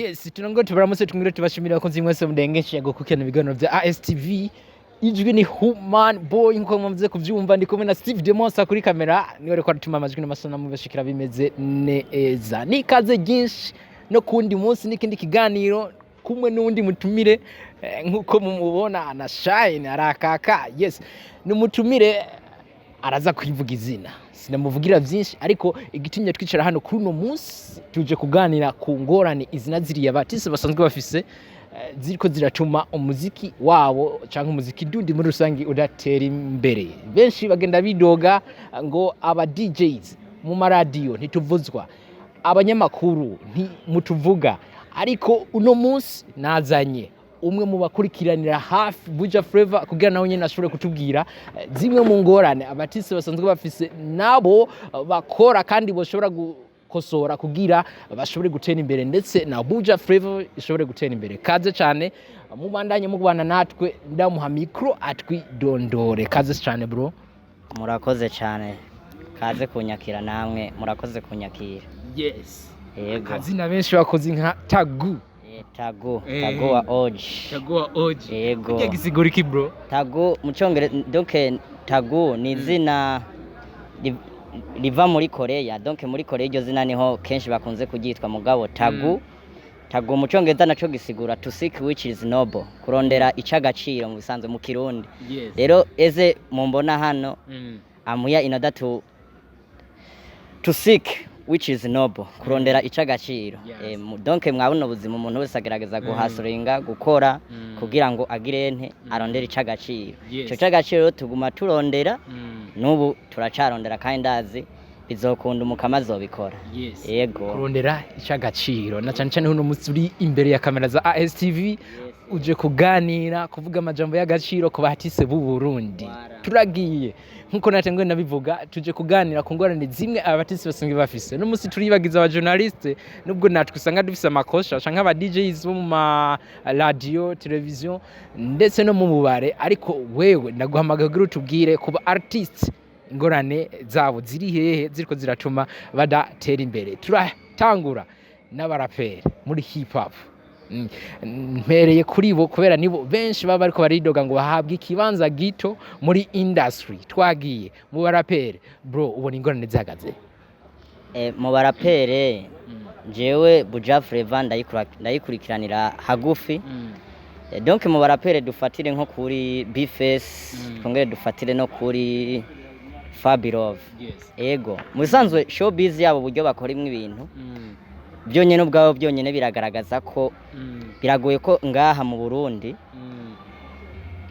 Yes, tunango tubaramutse tumwire tubashimira ko mwese mudengeshe yago kukena ibiganiro bya ASTV. Ijwi ni Human Boy nko mwamaze kuvyumva ndi kumwe na Steve Demonsa kuri kamera niwe reko atuma amajwi n'amasanamu bashikira bimeze neza. Nikaze ginshi no kundi munsi n'ikindi kiganiro kumwe n'undi mutumire nkuko mumubona ana shine arakaka. Yes, numutumire araza kwivuga izina. Sinamuvugira byinshi ariko igitumye twicara hano kuri no munsi tuje kuganira ku ngorane izina ziriya batise basanzwe bafise ziriko ziratuma umuziki wabo canke umuziki ndundi muri rusangi udatera imbere. Benshi bagenda bidoga ngo aba DJs mu maradio ntituvuzwa, abanyamakuru ntimutuvuga, ariko uno munsi nazanye umwe mu bakurikiranira hafi Buja Flavor kugira nawe nyene ashobore kutubwira zimwe mu ngorane abatisi basanzwe bafise nabo bakora kandi boshobora gukosora kugira bashobore gutera imbere ndetse na Buja Flavor ishobore gutera imbere. Kaze cyane mubandanye mugwana natwe ndamuha micro atwi dondore. Kaze cyane bro. Murakoze cyane. Kaze kunyakira namwe murakoze kunyakira. Yes. Yego. Kazi na benshi bakoze nka Tagu. Tago wa Oji. Tago wa Oji. Yego. Kujya gisigura iki bro? Tago mucyongere donc Tago ni izina riva muri Korea. Donc muri Korea iryo zina niho kenshi bakunze kugitwa mugabo Tago. Tago mucyongereza naco gisigura to seek which is noble. Kurondera icagaciro mu bisanzwe mu Kirundi. Yes. Rero eze mumbona hano amuya in order to seek which is noble, kurondera icagaciro. Donc mwabona ubuzima umuntu wese agerageza guhasuringa gukora kugira ngo agire ente arondera icagaciro. Ico cagaciro tuguma turondera nubu turacarondera kandi ndazi bizokunda umukama azobikora. Yego, kurondera icagaciro na cyane cyane hano musuri imbere ya kamera za ASTV uje kuganira kuvuga amajambo y'agaciro ku bahatise b'u Burundi. Turagiye nkuko natengwe nabivuga tuje kuganira ku ngorane zimwe abatisi basanzwe bafise. No musi turibagiza aba journaliste nubwo natwe usanga dufise amakosha canke aba DJs bo mu ma radio, television ndetse no mu bubare, ariko wewe ndaguhamagaye kugira utubwire kuba artists ingorane zabo ziri hehe ziriko ziratuma badatera imbere. Turatangura n'abaraperi muri hip hop. Mpereye kuri bo kubera nibo benshi baba ariko baridoga ngo bahabwe ikibanza gito muri industry. Twagiye mu baraperi bro, ubona ingorane zihagaze mu baraperi jewe Buja Flavor ndayikurikiranira hagufi. Donc mu baraperi dufatire nko kuri Bifes, twongere dufatire no kuri Fabirov. Ego musanzwe showbiz yabo buryo bakora imwe ibintu byonyene ubwabo byonyene biragaragaza ko biragoye ko ngaha mu Burundi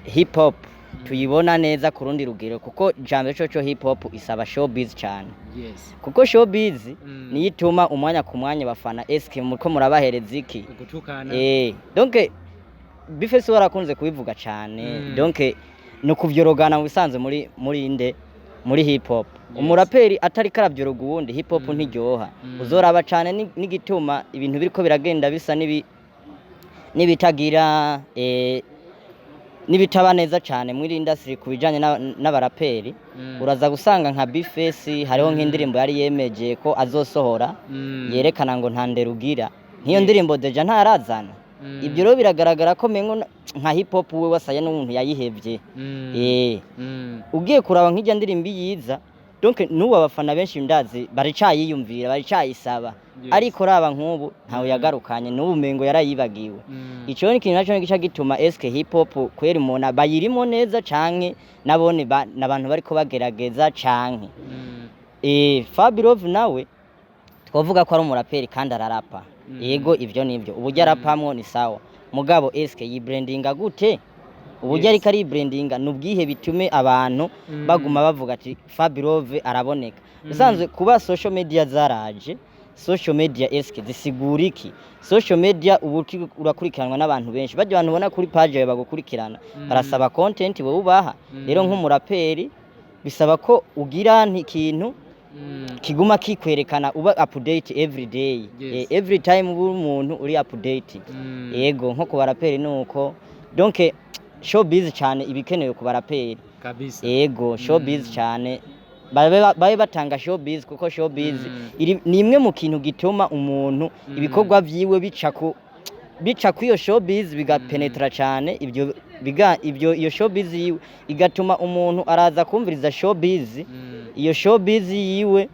hip hop tuyibona neza ku rundi rugero, kuko jambo cyo hip hop isaba showbiz cyane. Kuko showbiz niyo ituma umwanya ku mwanya bafana eske muko murabahereza iki donc Bifese warakunze kubivuga cyane. Donc no kuvyorogana mu bisanzwe muri hip hop. Umuraperi atari karabyoroga uwundi hip hop ntiryoha. Uzoraba cyane n'igituma ibintu biriko biragenda bisa nibitagira nibitaba neza cyane muri industry kubijanye n'abaraperi. Uraza gusanga nka Bifese hariho nk'indirimbo yari yemeje ko azosohora yerekana ngo ntanderugira, nkiyo ndirimbo deja ntarazana. Ibyo rero biragaragara ko mengo nka hip hop we wasaye n'umuntu yayihevye. Ugiye kuraba nk'ijya ndirimbo yiza, donc nubu abafana benshi ndazi baricayiyumvira baricayisaba, ariko raba nk'ubu ntawe yagarukanye n'ubu mengo yarayibagiwe. Ico ni kintu naco gica gituma eske hip hop kweri umuntu bayirimo neza canke nabone nabantu bariko bagerageza canke Fabirov nawe twavuga ko ari umuraperi kandi ararapa. Yego ivyo nivyo uburyo arapamwo ni sawa, mugabo eske yibrandinga gute? Uburyo ariko ari brandinga nubwihe bitume abantu baguma bavuga ati Fabirov araboneka. Usanzwe kuba social media zaraje, social media eske zisigura iki? Social media ubuti urakurikiranwa n'abantu benshi, bajye abantu bona kuri page yawe bagukurikirana barasaba content wowe ubaha. Rero nk'umuraperi bisaba ko ugira ntikintu kiguma kikwerekana uba update every day. Every time umuntu uri update. Yego nko ku baraperi nuko donc showbiz cyane ibikenewe ku baraperi kabisa. Yego showbiz cyane babe batanga showbiz kuko showbiz ni imwe mu kintu gituma umuntu ibikorwa vyiwe bica bica ku iyo showbiz bigapenetra cyane iyo showbiz yiwe igatuma umuntu araza kumviriza showbiz iyo showbiz yiwe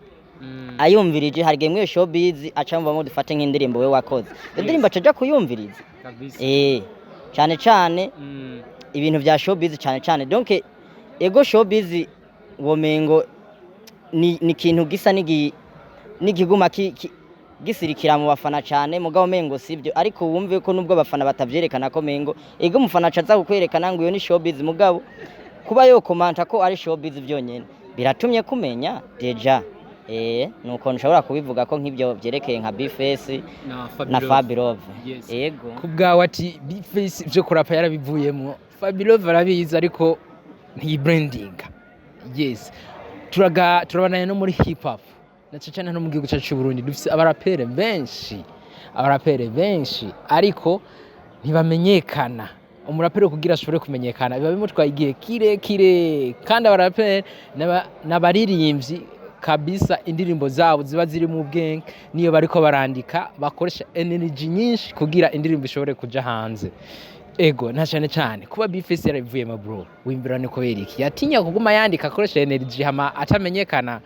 ayumvirije hari gemwe iyo showbiz acamvamo dufate nk'indirimbo we wakoze indirimbo acaja kuyumviriza cyane cyane ibintu bya showbiz cyane donc ego showbiz womengo ni ikintu gisa n'igiguma gisirikira mu bafana cyane mugabo mengo sibyo ariko wumve ko nubwo bafana batavyerekana ko mengo ego mufana acaza kukwerekana ngo iyo ni showbiz mugabo kuba yo komanta ko ari showbiz byonyene biratumye kumenya deja nuko nshobora kubivuga ko nk'ibyo byerekeye nka Bface na Fabilove ego kubgawe ati Bface byo kurapa yarabivuyemo Fabilove arabizi ariko ntibranding yes turabanaye no muri hip hop cyane no mu gihugu cyacu cy'u Burundi dufite abarapere benshi ariko ntibamenyekana umurapere kugira ashobore kumenyekana biba bimutwaye igihe kirekire kandi abarapere n'abaririmbyi kabisa indirimbo zabo ziba ziri mu bwenge niyo bariko barandika bakoresha energy nyinshi kugira indirimbo ishobore kuja hanze ego na cyane kuba Bface yaravuye ma bro wimbirane ko yeriki yatinya kuguma yandika akoresha energy hama atamenyekana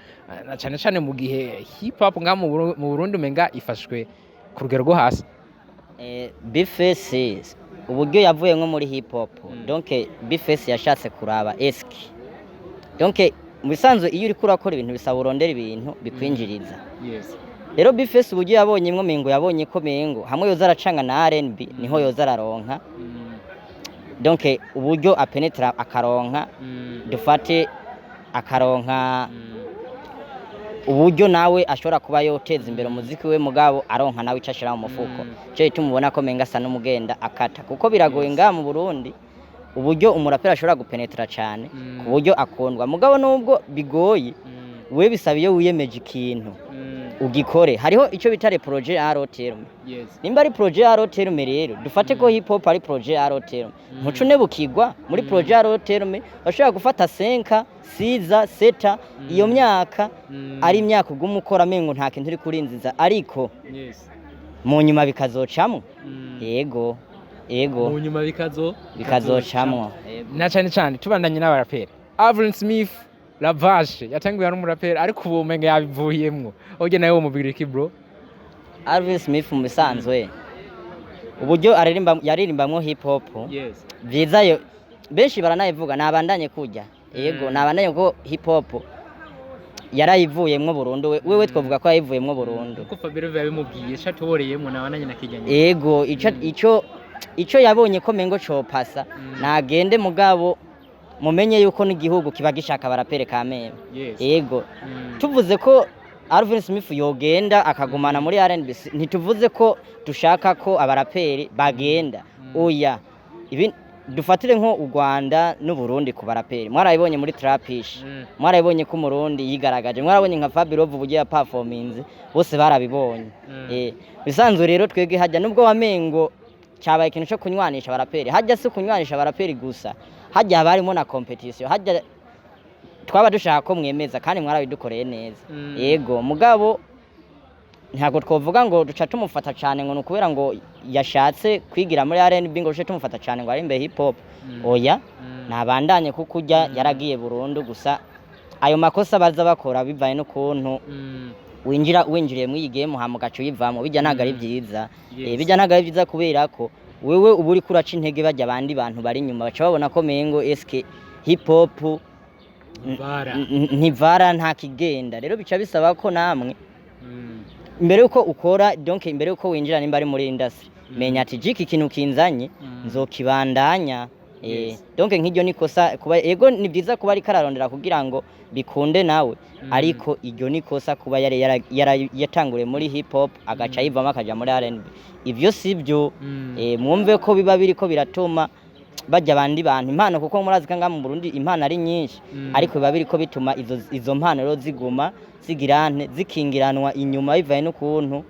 na cyane mu gihe hip hop mu Burundi menga ifashwe ku rugero rwo hasi Bface uburyo yavuye nko muri hip hop donc Bface yashatse kuraba eski donc mu bisanzwe iyo uri kurakora ibintu bisaba urondera ibintu bikwinjiriza rero Bface uburyo yabonye imwe mengo yabonye ko mengo hamwe yoza aracanga na R&B niho yoza araronka donc uburyo apenetra akaronka dufate akaronka uburyo nawe ashobora kuba yoteza imbere umuziki we mugabo aronka nawe icashira mu mufuko cyo itumubona ko menga asa n'umugenda akata kuko biragoye nga mu Burundi uburyo umurapera ashobora gupenetra cyane ku buryo akundwa mugabo nubwo bigoye we bisaba iyo wiyemeje ikintu ugikore hariho icyo bitare projet aroterme nimba ari projet aroterme rero dufate ko hip hop ari projet aroterme ntucune bukigwa muri projet aroterme bashobora gufata 5 6 7 iyo myaka ari imyaka ugumukora mengo nta kintu uri kurinziza ariko mu nyuma bikazocamo yego mu nyuma bikazocamo na cyane tubandanye n'abaraperi Avril Smith Lavage yatanguye ari umuraperi ariko ubu menga yabivuyemwo oge nayo umubwira iki bro Ivya Smith mu bisanzwe uburyo yaririmbamwo hip hop byiza yo benshi baranayivuga nabandanye kujya yego nabandanye ko hip hop yarayivuyemwo burundu wewe twavuga ko yayivuyemwo burundu kuko Fabilove yabimubwiye shatoboreyemo nabandanye nakijyanye yego ico yabonye ko mengo cyo pasa nagende mugabo mumenye yuko n'igihugu kiba gishaka barapere kameme yego tuvuze ko Ivya Smith yogenda akagumana muri R&B ntituvuze ko dushaka ko abaraperi bagenda oya ibi dufatire nko u Rwanda n'u Burundi ku baraperi mwarayibonye muri Trapish mwarayibonye ko mu Burundi yigaragaje mwarabonye nka Fabilove uburyo ya performance bose barabibonye bisanzwe rero twege hajya nubwo wamengo cyabaye ikintu cyo kunywanisha abaraperi hajya se kunywanisha abaraperi gusa hajya barimo na competition hajya twaba dushaka ko mwemeza kandi mwarabidukoreye neza yego mugabo ntago twovuga ngo duca tumufata cyane ngo nukubera ngo yashatse kwigira muri R&B ngo duce tumufata cyane ngo ari imbe hip hop oya nabandanye kuko ujya yaragiye burundu gusa ayo makosa baza bakora bivaye no kuntu winjiriye mu iyi game hamugacu yivamo bijya naga ari byiza bijya naga ari byiza kubera ko wewe uburi kuraca intege bajya abandi bantu bari nyuma baca babona ko mengo SK hip hop ntivara nta kigenda rero bica bisaba ko namwe mbere uko ukora donc mbere uko winjira nimba ari muri industry menya ati jiki kintu kinzanye nzokibandanya donc nk'iryo nikosa kuba ego ni byiza kuba ari kararondera kugira ngo bikunde nawe ariko iryo nikosa kuba yatangure muri hip hop agaca yivamo akaja muri R&B ivyo sibyo mwumve ko biba biri ko biratuma bajya abandi bantu impano kuko murazi kanga mu Burundi impano ari nyinshi ariko biba biri ko bituma izo mpano rero ziguma zigirane zikingiranwa inyuma bivaye no kuntu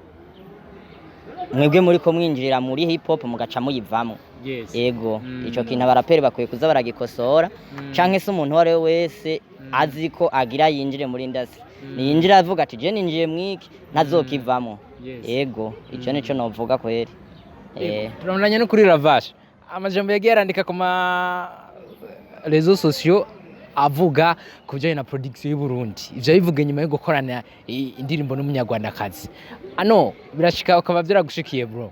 mwebwe muri ko mwinjirira muri hip hop mugaca muyivamo ego ico kintu abaraperi bakwiye kuza baragikosora canke se umuntu wari wese azi ko agira yinjire muri industry niyinjira avuga ati je ninjiye mwiki ntazokivamo ego ico nico novuga kweri turabonanye no kuri Ravage amajambo yagiye arandika ku ma réseaux sociaux avuga ku bijyanye na production y'u Burundi ivyo bivuga nyuma yo gukorana indirimbo n'umunyarwandakazi ano birashika ukaba byaragushikiye bro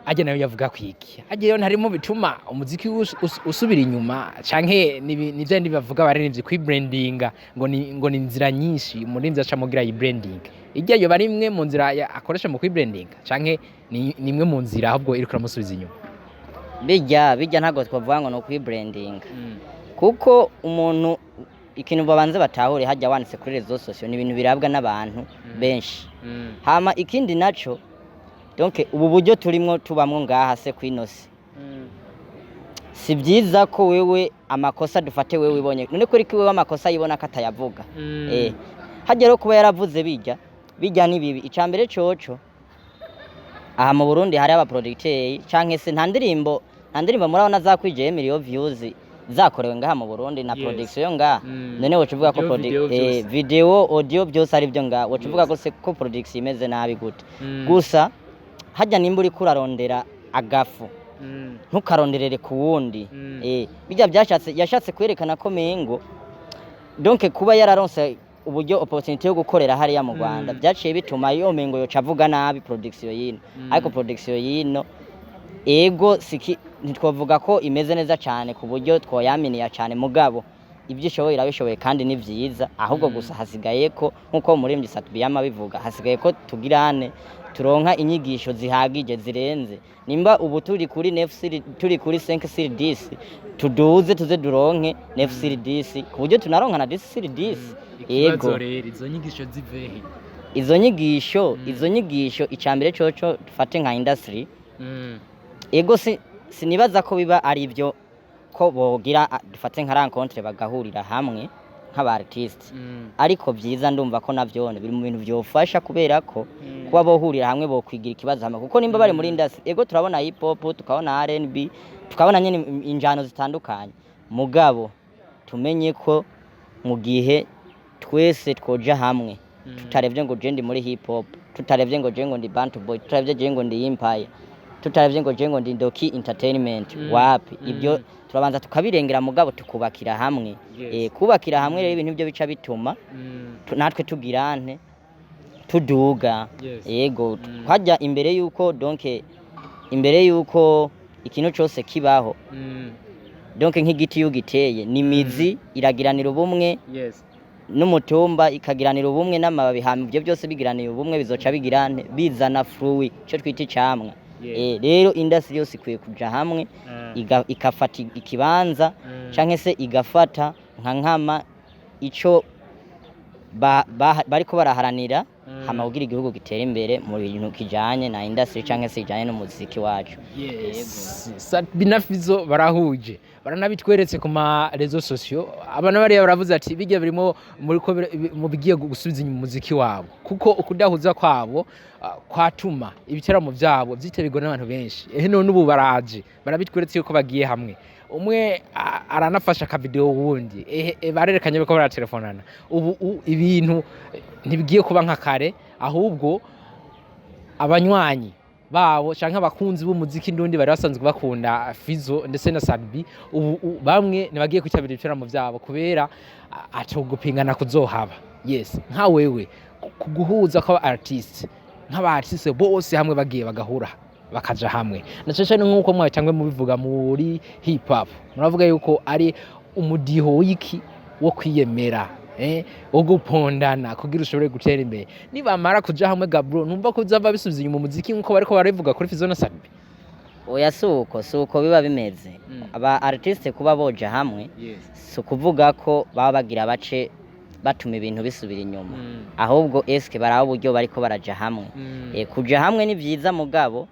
ajye nayo yavuga kwiki ajye yo ntarimo bituma umuziki usubira inyuma canke nivyo ndi bavuga baririmbye kwi brandinga ngo ni inzira nyinshi umurinzi aca mugira iyi branding ijya yo bari imwe mu nzira akoresha mu kwi brandinga canke ni imwe mu nzira ahubwo iri kuramusubiza inyuma bijya ntago twavuga ngo no kwi branding kuko umuntu ikintu babanze batahure hajya wanditse kuri réseaux sociaux ni ibintu birabwa n'abantu benshi hama ikindi naco donc ubu buryo turimo tubamwo ngaha se kwinosi si byiza ko wewe amakosa dufate wewe ibonye none ko riki wewe amakosa yibona katayavuga hajya ro kuba yaravuze bijya nibibi icambere coco aha mu Burundi hari aba producteur canke se nta ndirimbo murabona zakwijeye million views zakorewe ngaha mu Burundi na production ngaha none wocu uvuga ko video audio byose ari byo ngaha wocu uvuga ko se ko production imeze nabi gute gusa hajya nimba uri kurarondera agafu ntukaronderere ku wundi bijya yashatse kwerekana ko mengo donc kuba yararonse uburyo opportunity yo gukorera hariya mu Rwanda byaciye bituma yo mengo yo cavuga nabi production yino ariko production yino ego siki ntitwavuga ko imeze neza cyane ku buryo twoyaminiya cyane mugabo ibyishoboye irabishoboye kandi ni byiza ahubwo gusa hasigaye ko nkuko muri Satbiyama bivuga hasigaye ko tugirane turonka inyigisho zihagije zirenze nimba ubu turi kuri turi kuri 5 sur 10 tuduze tuze duronke 9 sur 10 ku buryo tunaronka na 10 sur 10 yego izo nyigisho zivehe izo nyigisho icambere coco dufate nka industry ego sinibaza ko biba ari byo ko bogira dufate nka rencontre bagahurira hamwe nk'aba artiste ariko byiza ndumva ko navyone biri mu bintu byofasha kubera ko kuba bohurira hamwe bo kwigira ikibazo hamwe kuko nimba bari muri industry ego turabona hip hop tukabona R&B tukabona nyine injano zitandukanye mugabo tumenye ko mu gihe twese twoja hamwe tutarevye ngo je ndi muri hip hop tutarevye ngo je ngo ndi Bantu Boy tutarevye je ngo ndi Empire tutarevye ngo je ngo ndi Ndoki Entertainment wapi ibyo turabanza tukabirengera mugabo tukubakira hamwe kubakira hamwe rero ibintu byo bica bituma natwe tugirante tuduga yego hajya imbere yuko donc imbere yuko ikintu cyose kibaho donc nk'igiti yugiteye nimizi iragiranira ubumwe n'umutumba ikagiranira ubumwe n'amababi hamwe ibyo byose bigiranira ubumwe bizoca bigirante bizana fruit cyo twita icamwa rero industry yose ikwiye kuja hamwe ikafata ikibanza canke se igafata nka nkama ico bariko baraharanira hama kugira igihugu gitera imbere mu bintu kijanye na industry canke se kijanye n'umuziki wacu Ivya Fizzo barahuje baranabitweretse ku ma réseaux sociaux abantu bari baravuze ati bijya birimo mu bigiye gusubiza inyuma umuziki wabo kuko ukudahuza kwabo kwatuma ibiteramo byabo byitebirwa n'abantu benshi none ubu baraje barabitweretse yuko bagiye hamwe umwe aranafasha ka video wundi barerekanye ko baratelefonana ubu ibintu ntibigiye kuba nka kare ahubwo abanywanyi babo canke abakunzi b'umuziki ndundi bari basanzwe bakunda Fizzo ndetse na Sadbi ubu bamwe nibagiye kwitabira ibiteramo byabo kubera atogupingana kuzohaba nka wewe kuguhuza kwa artist nk'aba artiste bose hamwe bagiye bagahura bakaja hamwe nacece nkuko mwawe cyangwa mubivuga muri hip hop muravuga yuko ari umudiho wiki wo kwiyemera wo gupondana kugira ushobore gutera imbere nibamara kuja hamwe gabro numva ko uzava bisubiza inyuma umuziki nkuko bariko baravuga kuri Fizzo na Sadbi oya suko biba bimeze aba artiste kuba boja hamwe kuvuga ko baba bagira bace batuma ibintu bisubira inyuma ahubwo eske baraho buryo bariko baraja hamwe kuja hamwe ni byiza mugabo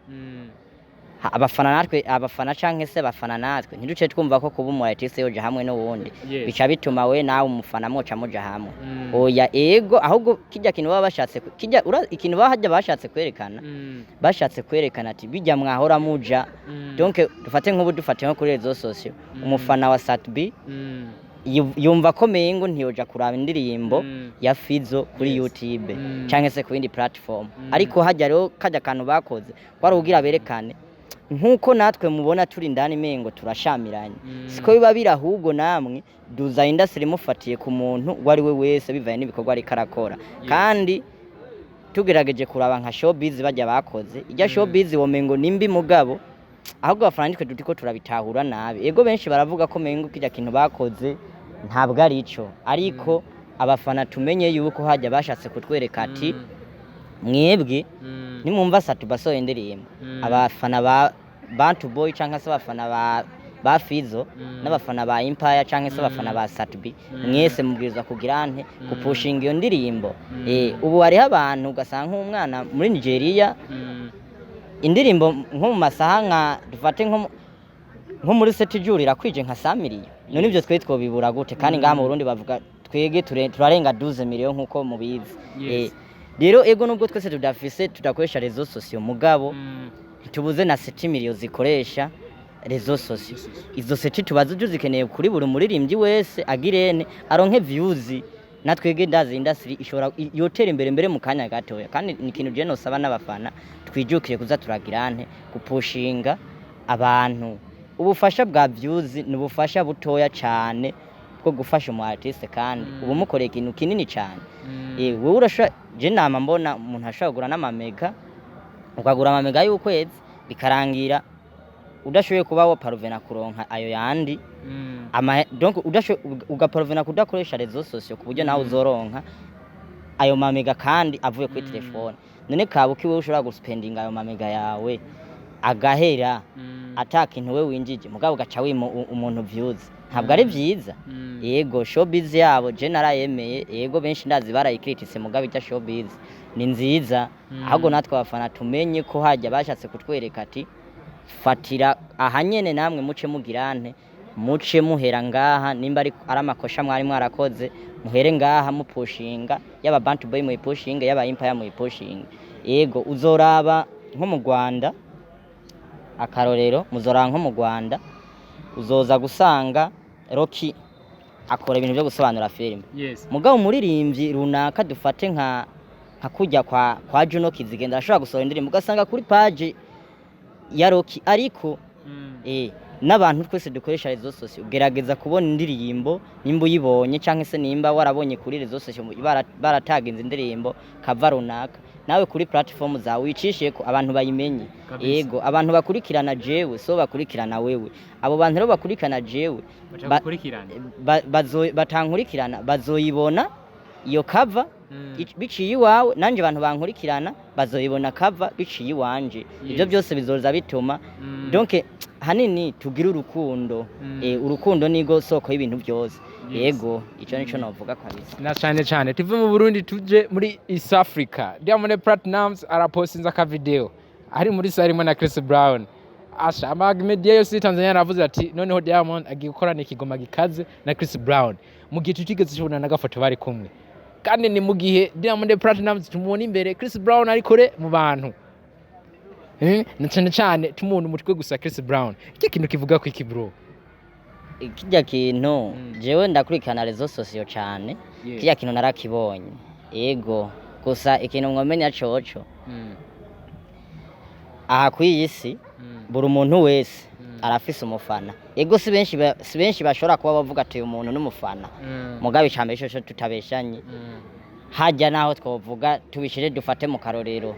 abafana canke se bafana natwe ntiduce twumva ko kuba umu artiste yoja hamwe no wundi bica bituma we nawe umufana moca muja hamwe oya ego ahubwo kijya kintu baba bashatse ikintu bahajya bashatse kwerekana ati bijya mwahora muja donc dufate nko kuri réseaux sociaux umufana wa Satbi yumva ko mengo ntiyoja kuraba indirimbo ya Fizzo kuri YouTube canke se ku yindi platform ariko hajya rero kajya kantu bakoze kwari ugira berekane nkuko natwe mubona turi ndani mengo turashamiranye siko biba birahubwo namwe duza industry mufatiye ku muntu wari we wese bivaye n'ibikorwa ari karakora kandi tugerageje kuraba nka showbiz bajya bakoze ijya showbiz womengo nimbi mugabo ahubwo abafanitwe dutiko turabitahura nabi ego benshi baravuga ko mengo kijya kintu bakoze ntabwo ari ico ariko abafana tumenye yuko hajya bashatse kutwereka ati mwebwe nimumva satubasoye indirimbo abafana ba Bantu Boy canke se abafana ba Fizzo n'abafana ba Empire canke se abafana ba Satbi mwese mubwirizwa kugira ante kupushinga iyo ndirimbo ubu hariho abantu ugasanga nk'umwana muri Nigeria indirimbo nko mu masaha nka dufate nko muri seti jurira kwije nka 100 miliyo none ibyo twe twobibura gute kandi ngaha mu Burundi bavuga twege turarenga 12 miliyo nkuko mubizi rero ego nubwo twese tudakoresha rezo sosio mugabo tubuze na 7 miliyo zikoresha rezo sosio izo seti tubazo zikeneye kuri buri muririmbyi wese agirene aronke views natwege ndazi industry ishobora yotera imbere mu kanya gatoya kandi ni ikintu je nosaba n'abafana twijukire kuza turagirane kupushinga abantu ubufasha bwa views n'ubufasha butoya cyane bwo gufasha umu artist kandi ubu mukoreye ikintu kinini cyane wowe urasha je nama mbona umuntu ashaka kugura n'amamega ukagura amamega y'ukwezi bikarangira udashoboye kuba wo parvena kuronka ayo yandi donc ugaparvena kudakoresha rezo sosio kuburyo nawe uzoronka ayo mamega kandi avuye kuri telefone none kabuki wewe ushobora guspendinga ayo mamega yawe agahera atakintu we winjije mugabo gaca wimo umuntu views ntabwo ari byiza yego showbiz yabo je narayemeye yego benshi ndazi barayikritise mugabo ijya showbiz ni nziza ahubwo natwe abafana tumenye ko hajya bashatse kutwereka ati fatira ahanyene namwe muce mugirante muce muhera ngaha nimba ari amakosha mwari mwarakoze muhere ngaha mupushinga yaba Bantu Boy mu pushinga yaba Empire mu pushinga yego uzoraba nko mu Rwanda akarorero muzoraba nko mu Rwanda uzoza gusanga Rocky akora ibintu byo gusobanura film mugabo muririmbyi runaka dufate nka kujya kwa Juno Kizigenda ashobora gusohora indirimbo ugasanga kuri page ya Rocky ariko n'abantu twese dukoresha rezo sosio ugerageza kubona indirimbo nimba uyibonye canke se nimba warabonye kuri rezo sosio barataginze indirimbo kava runaka nawe kuri platform za wicishiye ko abantu bayimenye yego abantu bakurikirana jewe so bakurikirana wewe abo bantu rero bakurikirana jewe batankurikirana bazoyibona iyo cover biciye iwawe nanje abantu bankurikirana bazoyibona cover biciye iwanje ibyo byose bizoza bituma donc hanini tugira urukundo urukundo nigo soko y'ibintu byose yego ico nico navuga kabisa na cyane tuve mu Burundi tuje muri East Africa Diamond Platnumz arapostinza ka video ari muri sarimo na Chris Brown asha media yose Tanzania aravuze ati noneho Diamond agiye gukorana ikigoma gikaze na Chris Brown mu gihe tutigeze tubona na gafoto bari kumwe kandi ni mu gihe Diamond Platnumz tumubona imbere Chris Brown ari kore mu bantu cyane tumuntu mutwe gusa Chris Brown iki kintu kivuga ko iki bro kijya kintu jewe ndakurikana rezo sosio cyane kijya kintu narakibonye yego gusa ikintu mwomenya coco aha kwiyisi buri muntu wese arafise umufana yego si benshi bashobora kuba bavuga ati umuntu n'umufana mugabe cyambe cyo tutabeshanye hajya naho twovuga tubishire dufate mu karorero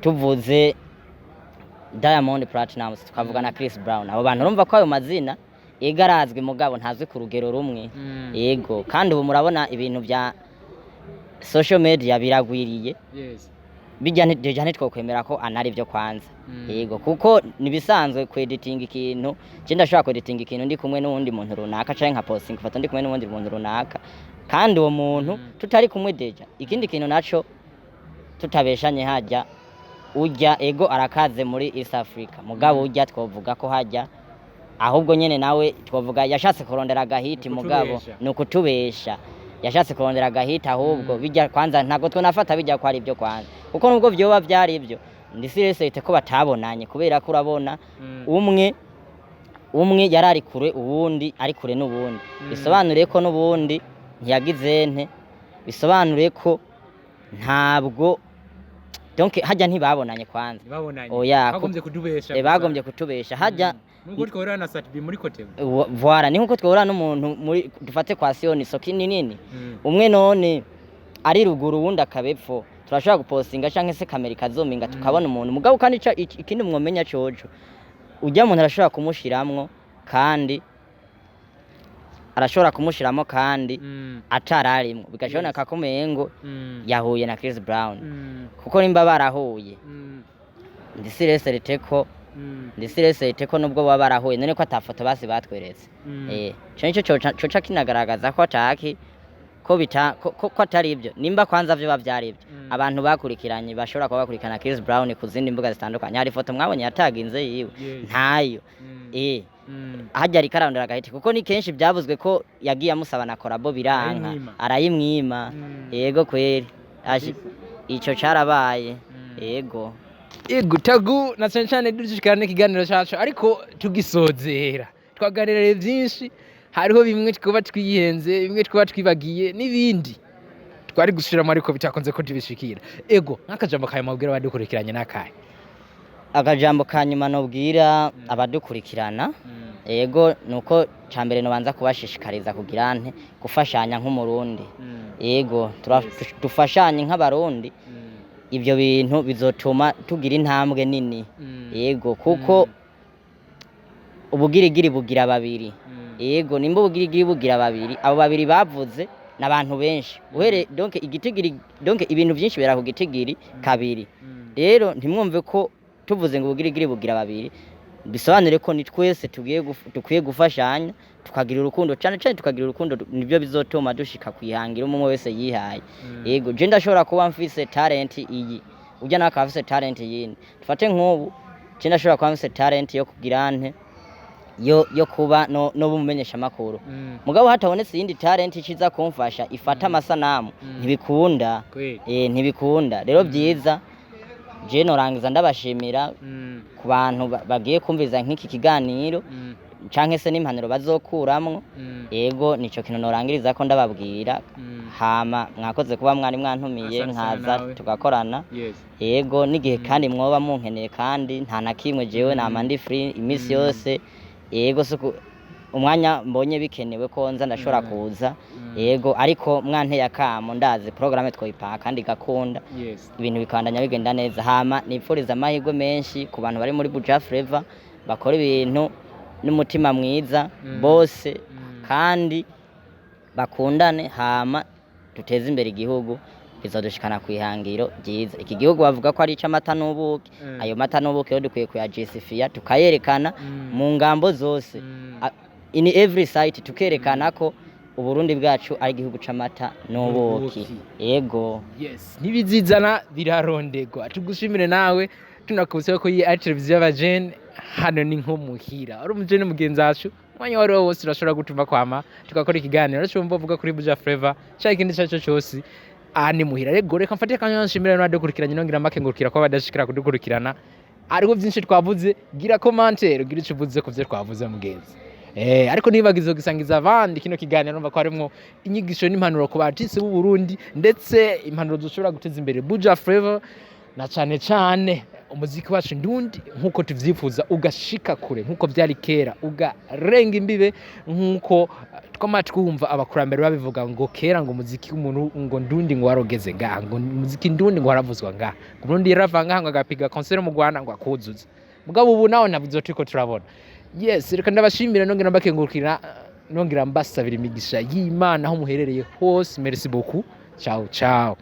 tuvuze Diamond Platnumz tukavuga na Chris Brown abo bantu urumva ko ayo mazina igarazwe mugabo ntazwe ku rugero rumwe yego kandi ubu murabona ibintu bya social media biragwiriye bijyane deja ntitwokwemera ko anari byo kwanza yego kuko nibisanzwe ku editing ikintu je ndashaka ku editing ikintu ndi kumwe n'uwundi muntu runaka canke nka posting foto ndi kumwe n'uwundi muntu runaka kandi uwo muntu tutari kumwe deja ikindi kintu naco tutabeshanye hajya ujya ego arakaze muri East Africa mugabo ujya twovuga ko hajya ahubwo nyene nawe twovuga yashatse kurondera agahiti mugabo nukutubesha yashatse kurondera agahita ahubwo bijya kwanza ntago twonafata bijya ko ari byo kwanza kuko nubwo byoba byari ibyo ndisirese ko batabonanye kubera ko urabona umwe yarari kure uwundi ari kure n'ubundi bisobanuriye ko n'ubundi ntiyagize nte bisobanuriye ko ntabwo donc hajya ntibabonanye kwanza oya bagombye kudubesha bagombye kutubesha hajya nuko twahura na Satbi muri Kotebu voilà ni nkuko twahura n'umuntu muri dufate kwa Sioni soki nini umwe none ari ruguru wundi akabepfo turashobora gupostinga canke se kamera ikazominga tukabona umuntu mugabo kandi ikindi mwomenya cojo ujya umuntu arashobora kumushiramwo kandi atararimwo bigashobora kakumengo yahuye na Chris Brown kuko nimba barahuye ndisireserete ko nubwo baba barahuye none ko atafoto basi batweretse cyo coca kinagaragaza ko ataki ko atari ibyo nimba kwanza byo bavyari ibyo abantu bakurikiranye bashobora kuba bakurikirana Chris Brown ku zindi mbuga zitandukanye hari foto mwabonye yataginze yiwe ntayo hajya ari karandura gahiti kuko ni kenshi byavuzwe ko yagiye amusaba na korabo biranka arayimwima yego kweri ico carabaye yego tagu na cyane dushikana ikiganiro cyacu ariko tugisozera twaganirire byinshi hariho bimwe twaba twiyenze bimwe twaba twibagiye n'ibindi twari gushiramo ariko bitakonze ko tubishikira nk'akajambo kayo mabwira abadukurikiranye nakaye akajambo kanyuma nobwira abadukurikirana nuko cambere no banza kubashishikariza kugira nte gufashanya nk'umurundi dufashanye nk'abarundi ibyo bintu bizotuma tugira intambwe nini kuko ubugirigiri bugira babiri nimba ubugirigiri bugira babiri abo babiri bavuze n'abantu benshi donc igitigiri donc ibintu byinshi bera ku gitigiri kabiri rero ntimwumve ko tuvuze ngo ubugirigiri bugira babiri bisobanure ko ni twese tukwiye gufashanya tukagira urukundo cyane tukagira urukundo nibyo bizotuma dushika kwihangira umwe wese yihaye je ndashobora kuba mfise talent iyi ujya naka afise talent yindi dufate nk'ubu je ndashobora kuba mfise talent yo kugira nte yo kuba no bumumenyesha makuru mugabo hatabonetse yindi talent ikiza kumfasha ifata amasanamu ntibikunda rero byiza je norangiza ndabashimira ku bantu bagiye kumviza nk'iki kiganiro canke se n'impanuro bazokuramwo nico kintu norangiriza ko ndababwira hama mwakoze kuba mwari mwantumiye nkaza tugakorana n'igihe kandi mwoba munkeneye kandi nta na kimwe jewe nama ndi free imisi yose umwanya mbonye bikenewe ko nza ndashobora kuza ariko mwanteye akamo ndazi programme twoyipaka kandi gakunda ibintu bikandanya bigenda neza hama nipfuriza amahirwe menshi ku bantu bari muri Buja Flavor bakora ibintu n'umutima mwiza bose kandi bakundane hama duteze imbere igihugu bizodushikana kwihangiro byiza iki gihugu bavuga ko ari icamata n'ubuki ayo mata n'ubuki yo dukwiye kuyajisifia tukayerekana mu ngambo zose in every site tukerekana ko Uburundi bwacu ari igihugu c'amata n'ubuki nibizizana birarondegwa tugushimire nawe tunakubise ko iyi televiziyo y'abajene hano ni nko muhira ari umujene mugenzi wacu mwanya wari wose urashobora gutuma kwama tukakora ikiganiro cyo mvuga kuri Buja Flavor cyangwa ikindi cyacu cyose ni muhira reka mfate kanya nshimira n'abadukurikiranye nongira makengurukira ko badashikira kudukurikirana ariko byinshi twavuze gira commentaire gira icuvuze ku byo twavuze mugenzi ariko nibagizo gisangiza abandi kino kiganiro numva ko harimo inyigisho n'impanuro ku batisi b'u Burundi ndetse impanuro dushobora guteza imbere Buja Flavor na cyane umuziki wacu ndundi nkuko tuvyifuza ugashika kure nkuko byari kera ugarenga imbibe nkuko twumva abakurambere babivuga ngo kera ngo umuziki w'umuntu ngo ndundi ngo warogeze ngo umuziki ndundi ngo waravuzwa ngo Burundi yaravanga ngo agapiga concert mu Rwanda ngo akuzuza mugabo ubu naho nabyo turiko turabona reka ndabashimira nongera mbakengurukira nongera mbasabira imigisha y'Imana aho muherereye hose merci beaucoup ciao